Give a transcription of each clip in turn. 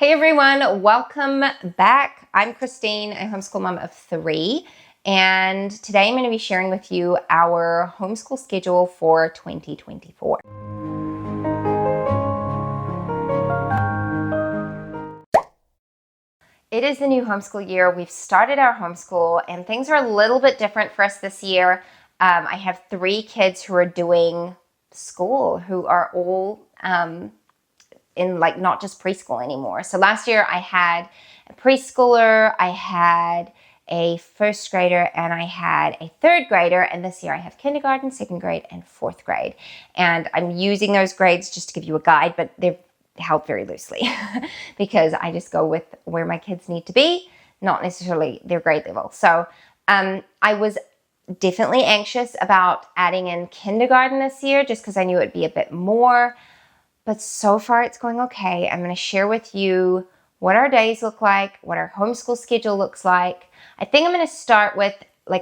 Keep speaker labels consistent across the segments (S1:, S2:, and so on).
S1: Hey everyone, welcome back. I'm Christine, a homeschool mom of 3, and today I'm going to be sharing with you our homeschool schedule for 2024. It is the new homeschool year. We've started our homeschool and things are a little bit different for us this year. I have 3 kids who are doing school, who are all in not just preschool anymore. So last year I had a preschooler, I had a first grader, and I had a third grader. And this year I have kindergarten, second grade, and fourth grade. And I'm using those grades just to give you a guide, but they're held very loosely because I just go with where my kids need to be, not necessarily their grade level. So I was definitely anxious about adding in kindergarten this year just because I knew it'd be a bit more. But so far it's going okay. I'm going to share with you what our days look like, what our homeschool schedule looks like. I think I'm going to start with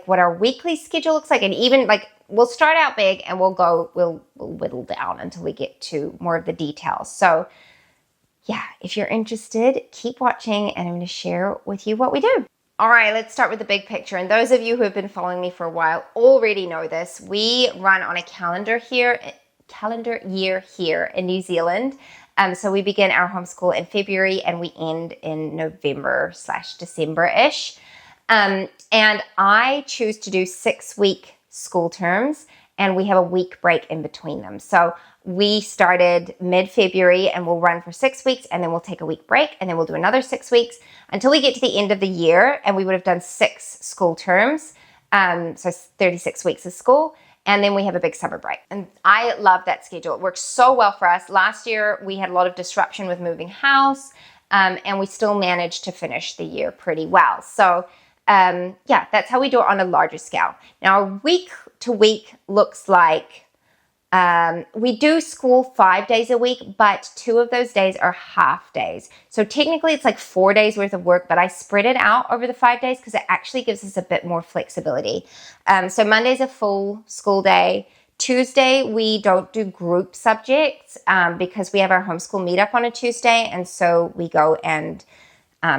S1: what our weekly schedule looks like, and even we'll start out big and we'll whittle down until we get to more of the details. So yeah, if you're interested, keep watching and I'm going to share with you what we do. All right, let's start with the big picture. And those of you who have been following me for a while already know this. We run on a calendar year here in New Zealand. So we begin our homeschool in February and we end in November/December-ish. And I choose to do 6-week school terms, and we have a week break in between them. So we started mid-February and we'll run for 6 weeks, and then we'll take a week break, and then we'll do another 6 weeks until we get to the end of the year, and we would have done 6 school terms. So 36 weeks of school. And then we have a big summer break. And I love that schedule. It works so well for us. Last year, we had a lot of disruption with moving house, and we still managed to finish the year pretty well. So yeah, that's how we do it on a larger scale. Now, our week to week looks like we do school 5 days a week, but 2 of those days are half days. So technically it's 4 days worth of work, but I spread it out over the 5 days because it actually gives us a bit more flexibility. So Monday's a full school day. Tuesday, we don't do group subjects because we have our homeschool meetup on a Tuesday. And so we go and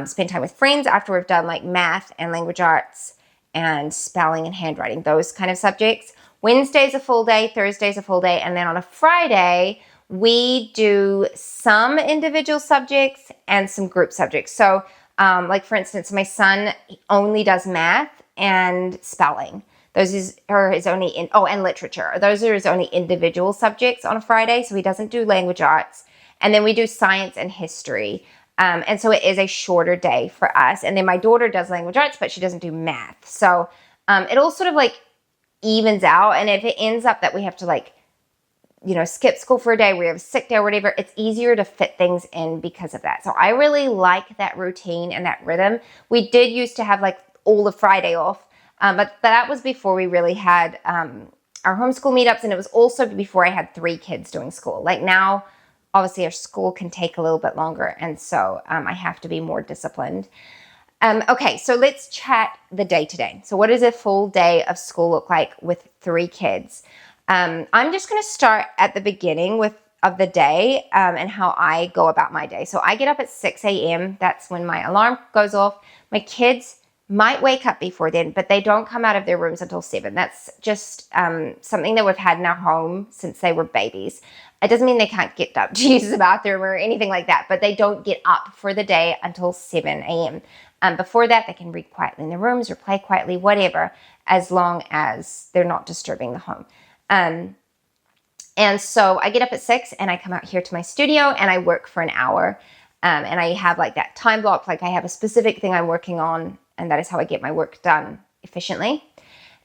S1: spend time with friends after we've done math and language arts and spelling and handwriting, those kind of subjects. Wednesday's a full day, Thursday's a full day, and then on a Friday, we do some individual subjects and some group subjects. So, for instance, my son only does math and spelling. Those are his only, and literature. Those are his only individual subjects on a Friday, so he doesn't do language arts. And then we do science and history. And so it is a shorter day for us. And then my daughter does language arts, but she doesn't do math. So it all sort of evens out. And if it ends up that we have to skip school for a day, we have a sick day or whatever, it's easier to fit things in because of that. So I really like that routine and that rhythm. We did used to have all of Friday off, but that was before we really had our homeschool meetups, and it was also before I had 3 kids doing school. Now, obviously our school can take a little bit longer, and so I have to be more disciplined. Okay, so let's chat the day today. So what does a full day of school look like with 3 kids? I'm just going to start at the beginning of the day and how I go about my day. So I get up at 6 a.m. That's when my alarm goes off. My kids might wake up before then, but they don't come out of their rooms until 7. That's just something that we've had in our home since they were babies. It doesn't mean they can't get up to use the bathroom or anything like that, but they don't get up for the day until 7 a.m. Before that, they can read quietly in their rooms or play quietly, whatever, as long as they're not disturbing the home. And so I get up at 6 and I come out here to my studio and I work for an hour. And I have that time block, I have a specific thing I'm working on, and that is how I get my work done efficiently.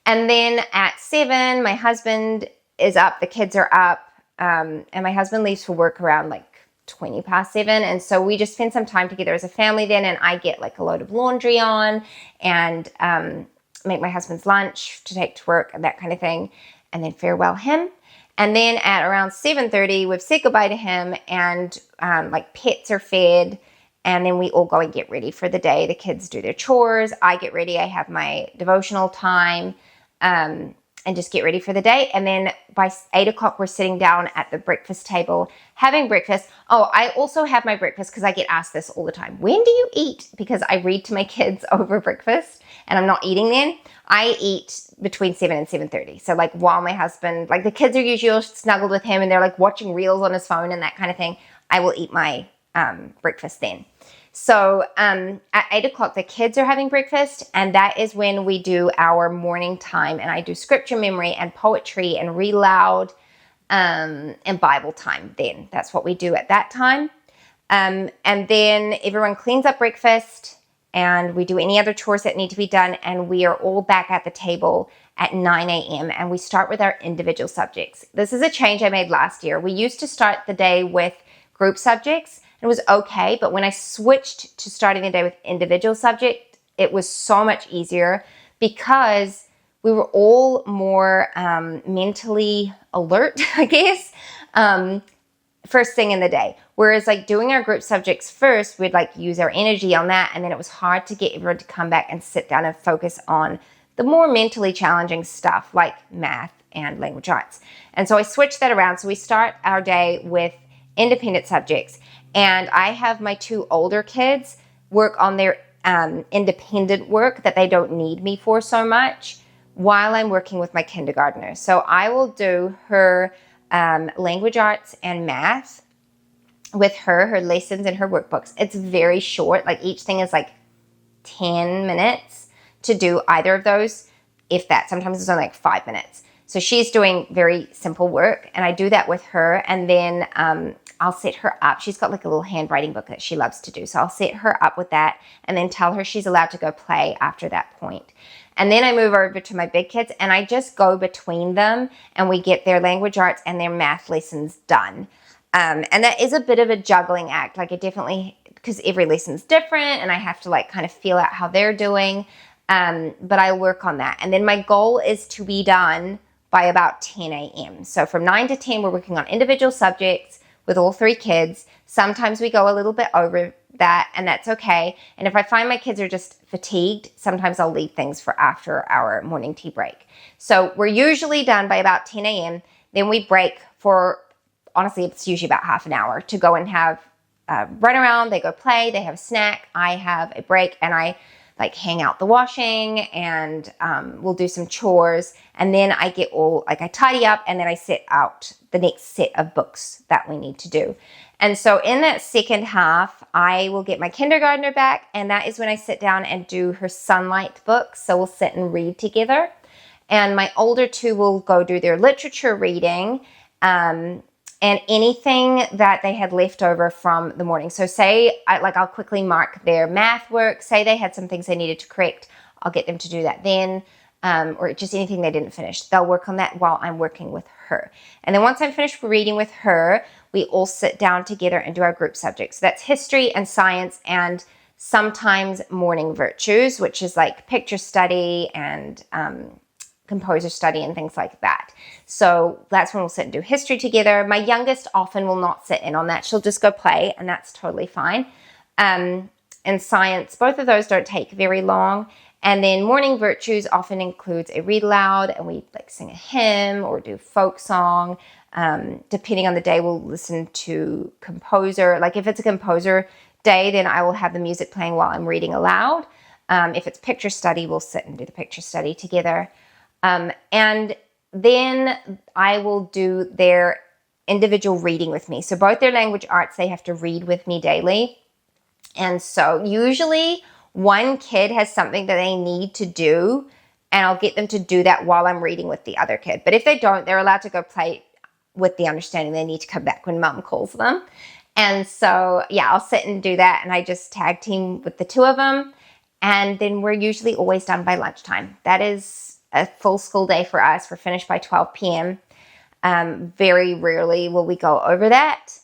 S1: And then at 7, my husband is up, the kids are up, and my husband leaves for work around 20 past 7. And so we just spend some time together as a family then, and I get a load of laundry on and make my husband's lunch to take to work and that kind of thing, and then farewell him. And then at around 7:30, we've said goodbye to him, and pets are fed, and then we all go and get ready for the day. The kids do their chores, I get ready, I have my devotional time, and just get ready for the day. And then by 8 o'clock, we're sitting down at the breakfast table, having breakfast. Oh, I also have my breakfast because I get asked this all the time. When do you eat? Because I read to my kids over breakfast and I'm not eating then. I eat between 7 and 7:30. So like while my husband, like the kids are usually snuggled with him and they're like watching reels on his phone and that kind of thing, I will eat my breakfast then. So at 8 o'clock, the kids are having breakfast, and that is when we do our morning time. And I do scripture memory and poetry and read aloud and Bible time then. That's what we do at that time. And then everyone cleans up breakfast, and we do any other chores that need to be done, and we are all back at the table at 9 a.m. and we start with our individual subjects. This is a change I made last year. We used to start the day with group subjects. It was okay, but when I switched to starting the day with individual subject, it was so much easier because we were all more mentally alert, I guess, first thing in the day. Whereas like doing our group subjects first, we'd like use our energy on that, and then it was hard to get everyone to come back and sit down and focus on the more mentally challenging stuff like math and language arts. And so I switched that around. So we start our day with independent subjects. And I have my 2 older kids work on their independent work that they don't need me for so much while I'm working with my kindergartner. So I will do her language arts and math with her lessons and her workbooks. It's very short. Like each thing is like 10 minutes to do either of those, if that. Sometimes it's only like 5 minutes. So she's doing very simple work, and I do that with her. And then I'll set her up. She's got like a little handwriting book that she loves to do. So I'll set her up with that and then tell her she's allowed to go play after that point. And then I move over to my big kids, and I just go between them, and we get their language arts and their math lessons done. And that is a bit of a juggling act. Like it definitely, because every lesson's different and I have to like kind of feel out how they're doing. But I work on that. And then my goal is to be done by about 10 a.m. So from 9 to 10, we're working on individual subjects with all 3 kids. Sometimes we go a little bit over that, and that's okay. And if I find my kids are just fatigued, sometimes I'll leave things for after our morning tea break. So we're usually done by about 10 a.m. Then we break for, honestly, it's usually about half an hour to go and have run around. They go play, they have a snack, I have a break, and I like hang out the washing, and we'll do some chores. And then I get all, like I tidy up, and then I set out the next set of books that we need to do. And so in that second half, I will get my kindergartner back, and that is when I sit down and do her sunlight books. So we'll sit and read together. And my older 2 will go do their literature reading, and anything that they had left over from the morning. So say, I'll quickly mark their math work. Say they had some things they needed to correct. I'll get them to do that then, or just anything they didn't finish. They'll work on that while I'm working with her. And then once I'm finished reading with her, we all sit down together and do our group subjects. So that's history and science, and sometimes morning virtues, which is like picture study and composer study and things like that. So that's when we'll sit and do history together. My youngest often will not sit in on that. She'll just go play, and that's totally fine. And science, both of those don't take very long. And then morning virtues often includes a read aloud, and we like sing a hymn or do folk song. Depending on the day, we'll listen to composer. Like if it's a composer day, then I will have the music playing while I'm reading aloud. If it's picture study, we'll sit and do the picture study together. And then I will do their individual reading with me. So both their language arts, they have to read with me daily. And so usually one kid has something that they need to do, and I'll get them to do that while I'm reading with the other kid. But if they don't, they're allowed to go play with the understanding they need to come back when mom calls them. And so, yeah, I'll sit and do that, and I just tag team with the 2 of them. And then we're usually always done by lunchtime. That is a full school day for us. We're finished by 12 p.m. Very rarely will we go over that.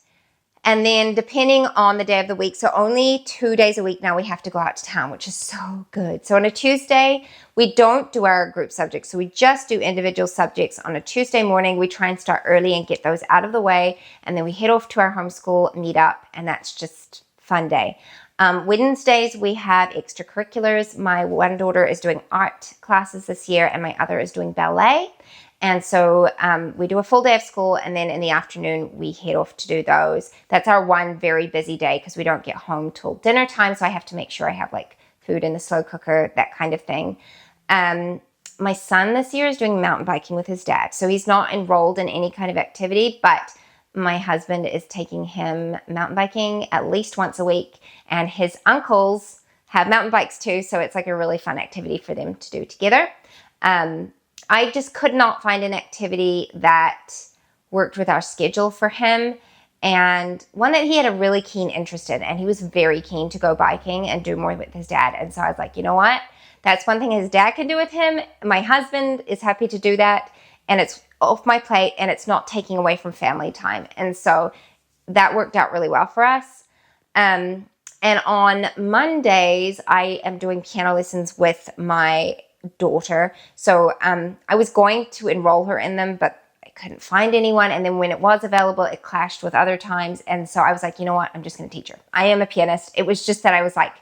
S1: And then depending on the day of the week, so only 2 days a week now we have to go out to town, which is so good. So on a Tuesday, we don't do our group subjects. So we just do individual subjects on a Tuesday morning. We try and start early and get those out of the way. And then we head off to our homeschool meetup, and that's just fun day. Wednesdays, we have extracurriculars. My one daughter is doing art classes this year, and my other is doing ballet. And so we do a full day of school, and then in the afternoon, we head off to do those. That's our one very busy day because we don't get home till dinner time, so I have to make sure I have like food in the slow cooker, that kind of thing. My son this year is doing mountain biking with his dad, so he's not enrolled in any kind of activity, but my husband is taking him mountain biking at least once a week, and his uncles have mountain bikes too, so it's like a really fun activity for them to do together. I just could not find an activity that worked with our schedule for him, and one that he had a really keen interest in, and he was very keen to go biking and do more with his dad. And so I was like, you know what? That's one thing his dad can do with him. My husband is happy to do that, and it's off my plate, and it's not taking away from family time. And so that worked out really well for us. And on Mondays, I am doing piano lessons with my daughter. So I was going to enroll her in them, but I couldn't find anyone. And then when it was available, it clashed with other times. And so I was like, you know what? I'm just going to teach her. I am a pianist. It was just that I was like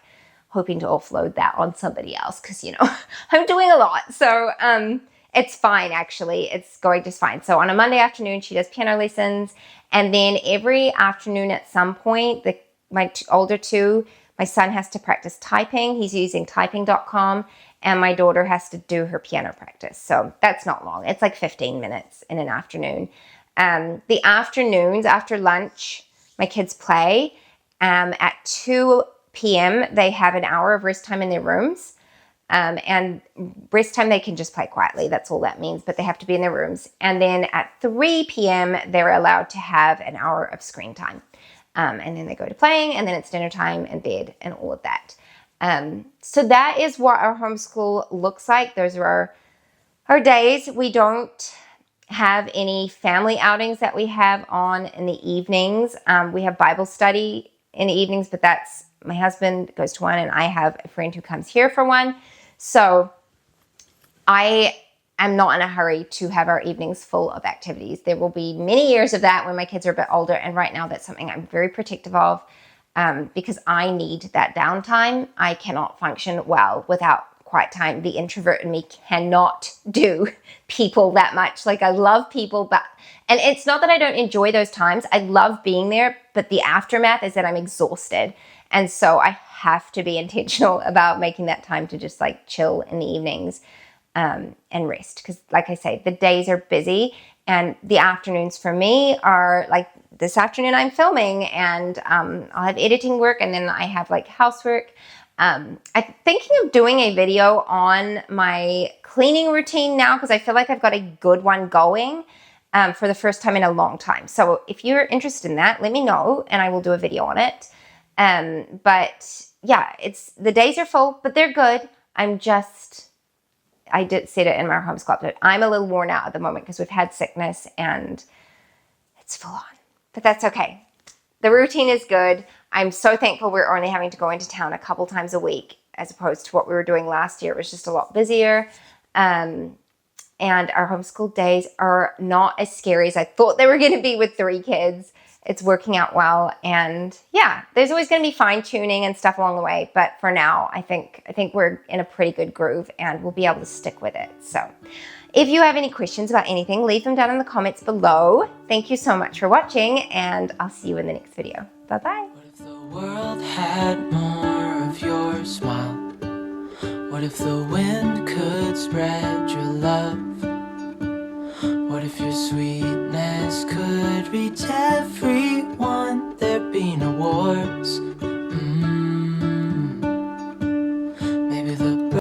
S1: hoping to offload that on somebody else because, you know, I'm doing a lot. So it's fine, actually. It's going just fine. So on a Monday afternoon, she does piano lessons. And then every afternoon at some point, my older two, my son has to practice typing. He's using typing.com. And my daughter has to do her piano practice. So that's not long. It's like 15 minutes in an afternoon. The afternoons after lunch, my kids play. At 2 p.m., they have an hour of rest time in their rooms. And rest time, they can just play quietly. That's all that means. But they have to be in their rooms. And then at 3 p.m., they're allowed to have an hour of screen time. And then they go to playing. And then it's dinner time and bed and all of that. So that is what our homeschool looks like. Those are our days. We don't have any family outings that we have on in the evenings. We have Bible study in the evenings, but that's my husband goes to one, and I have a friend who comes here for one. So I am not in a hurry to have our evenings full of activities. There will be many years of that when my kids are a bit older, and right now that's something I'm very protective of. Because I need that downtime. I cannot function well without quiet time. The introvert in me cannot do people that much. Like, I love people, and it's not that I don't enjoy those times. I love being there, but the aftermath is that I'm exhausted. And so I have to be intentional about making that time to just like chill in the evenings and rest. Because like I say, the days are busy, and the afternoons for me are like, this afternoon I'm filming, and I'll have editing work, and then I have like housework. I'm thinking of doing a video on my cleaning routine now because I feel like I've got a good one going for the first time in a long time. So if you're interested in that, let me know and I will do a video on it. But yeah, the days are full, but they're good. I did said it in my homeschool update. I'm a little worn out at the moment because we've had sickness and it's full on. But that's okay. The routine is good. I'm so thankful we're only having to go into town a couple times a week as opposed to what we were doing last year. It was just a lot busier. And our homeschool days are not as scary as I thought they were going to be with 3 kids. It's working out well. And yeah, there's always going to be fine tuning and stuff along the way. But for now, I think we're in a pretty good groove and we'll be able to stick with it. So if you have any questions about anything, leave them down in the comments below. Thank you so much for watching, and I'll see you in the next video. Bye-bye.
S2: What if the world had more of your smile? What if the wind could spread your love? What if your sweetness could reach everyone? There'd be no war.